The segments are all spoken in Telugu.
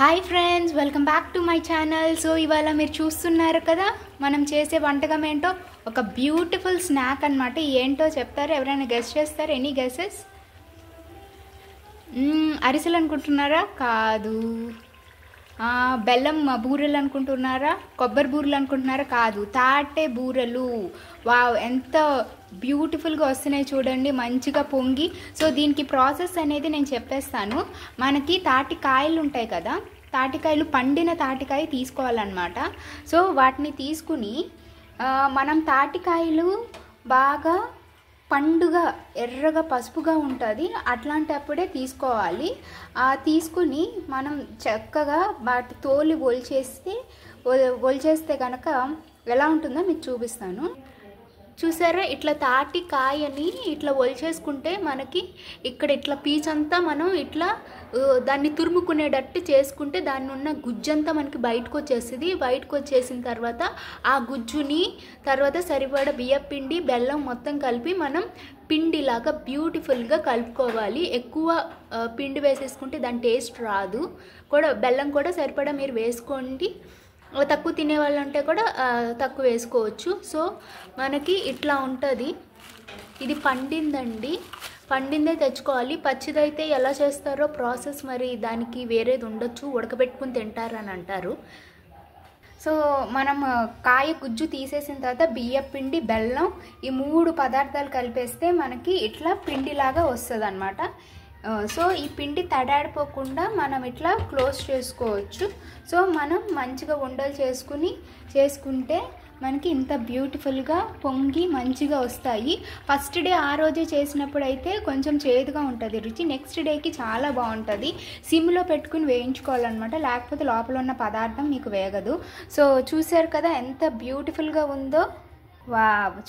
Hi friends, welcome back to my channel. So ఇవాళ మీరు చూస్తున్నారు కదా, మనం చేసే వంటకం ఏంటో. ఒక బ్యూటిఫుల్ స్నాక్ అన్నమాట. ఏంటో చెప్తారు? ఎవరైనా గెస్ చేస్తారు? Any guesses? అరిసెలు అనుకుంటున్నారా? కాదు. బెల్లం బూరెలు అనుకుంటున్నారా? కొబ్బరి బూరెలు అనుకుంటున్నారా? కాదు, తాటే బూరెలు. వావ్, ఎంత బ్యూటిఫుల్గా వస్తున్నాయి చూడండి, మంచిగా పొంగి. సో దీనికి ప్రాసెస్ అనేది నేను చెప్పేస్తాను. మనకి తాటికాయలు ఉంటాయి కదా, తాటికాయలు, పండిన తాటికాయ తీసుకోవాలన్నమాట. సో వాటిని తీసుకుని మనం తాటికాయలు బాగా పండుగా ఎర్రగా పసుపుగా ఉంటుంది, అట్లాంటప్పుడే తీసుకోవాలి. తీసుకుని మనం చక్కగా వాటి తోలు ఒలిచేస్తే కనుక ఎలా ఉంటుందో మీకు చూపిస్తాను. చూసారా, ఇట్లా తాటికాయని ఇట్లా ఒలిచేసుకుంటే మనకి ఇక్కడ ఇట్లా పీచంతా మనం ఇట్లా దాన్ని తురుముకునేటట్టు చేసుకుంటే దాన్ని ఉన్న గుజ్జంతా మనకి బయటకు వచ్చేస్తుంది. బయటకు వచ్చేసిన తర్వాత ఆ గుజ్జుని తర్వాత సరిపడ బియ్యపిండి, బెల్లం మొత్తం కలిపి మనం పిండిలాగా బ్యూటిఫుల్గా కలుపుకోవాలి. ఎక్కువ పిండి వేసేసుకుంటే దాని టేస్ట్ రాదు. బెల్లం కూడా సరిపడా మీరు వేసుకోండి. తక్కువ తినే వాళ్ళు ఉంటే కూడా తక్కువ వేసుకోవచ్చు. సో మనకి ఇట్లా ఉంటుంది. ఇది పండిందండి, పండిందే తెచ్చుకోవాలి. పచ్చిదైతే ఎలా చేస్తారో ప్రాసెస్ మరి దానికి వేరేది ఉండొచ్చు, ఉడకబెట్టుకుని తింటారని అంటారు. సో మనం కాయ గుజ్జు తీసేసిన తర్వాత బియ్యపిండి, బెల్లం, ఈ 3 పదార్థాలు కలిపేస్తే మనకి ఇట్లా పిండిలాగా వస్తుంది అన్నమాట. సో ఈ పిండి తడాడిపోకుండా మనం ఇట్లా క్లోజ్ చేసుకోవచ్చు. సో మనం మంచిగా ఉండలు చేసుకుంటే మనకి ఇంత బ్యూటిఫుల్గా పొంగి మంచిగా వస్తాయి. ఫస్ట్ డే ఆ రోజే చేసినప్పుడు అయితే కొంచెం చేదుగా ఉంటుంది రుచి, నెక్స్ట్ డేకి చాలా బాగుంటుంది. సిమ్లో పెట్టుకుని వేయించుకోవాలన్నమాట, లేకపోతే లోపల ఉన్న పదార్థం మీకు వేగదు. సో చూసారు కదా ఎంత బ్యూటిఫుల్గా ఉందో.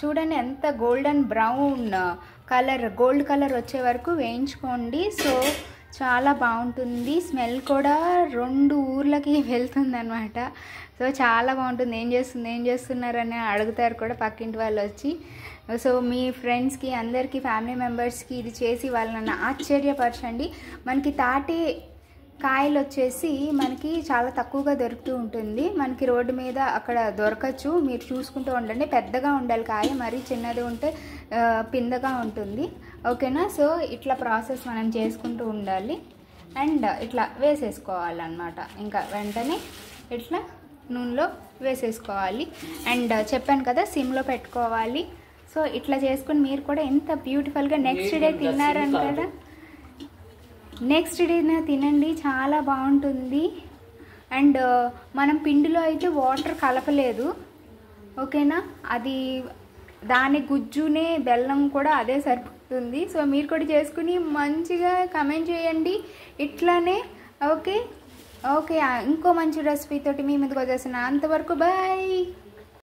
చూడండి, ఎంత golden brown colour, gold colour వచ్చే వరకు వేయించుకోండి. సో చాలా బాగుంటుంది. స్మెల్ కూడా 2 ఊర్లకి వెళ్తుంది అనమాట. సో చాలా బాగుంటుంది. ఏం చేస్తున్నారని అడుగుతారు కూడా పక్కింటి వాళ్ళు వచ్చి. సో మీ ఫ్రెండ్స్కి, అందరికీ, ఫ్యామిలీ మెంబర్స్కి ఇది చేసి వాళ్ళని ఆశ్చర్యపరచండి. మనకి తాటి కాయలు వచ్చేసి మనకి చాలా తక్కువగా దొరుకుతూ ఉంటుంది. మనకి రోడ్డు మీద అక్కడ దొరకచ్చు, మీరు చూసుకుంటూ ఉండండి. పెద్దగా ఉండాలి కాయ, మరీ చిన్నది ఉంటే పిందగా ఉంటుంది. ఓకేనా? సో ఇట్లా ప్రాసెస్ మనం చేసుకుంటూ ఉండాలి. అండ్ ఇట్లా వేసేసుకోవాలన్నమాట. ఇంకా వెంటనే ఇట్లా నూనెలో వేసేసుకోవాలి. అండ్ చెప్పాను కదా, సిమ్లో పెట్టుకోవాలి. సో ఇట్లా చేసుకుని మీరు కూడా ఎంత బ్యూటిఫుల్గా నెక్స్ట్ డే తిన్నారని కదా, నెక్స్ట్ డేనా తినండి, చాలా బాగుంటుంది. అండ్ మనం పిండిలో అయితే వాటర్ కలపలేదు, ఓకేనా? అది దాని గుజ్జునే బెల్లం కూడా అదే సరిపోతుంది. సో మీరు కూడా చేసుకుని మంచిగా కమెంట్ చేయండి ఇట్లానే. ఓకే, ఇంకో మంచి రెసిపీ తోటి మీ ముందుకు వచ్చేసిన. అంతవరకు బాయ్.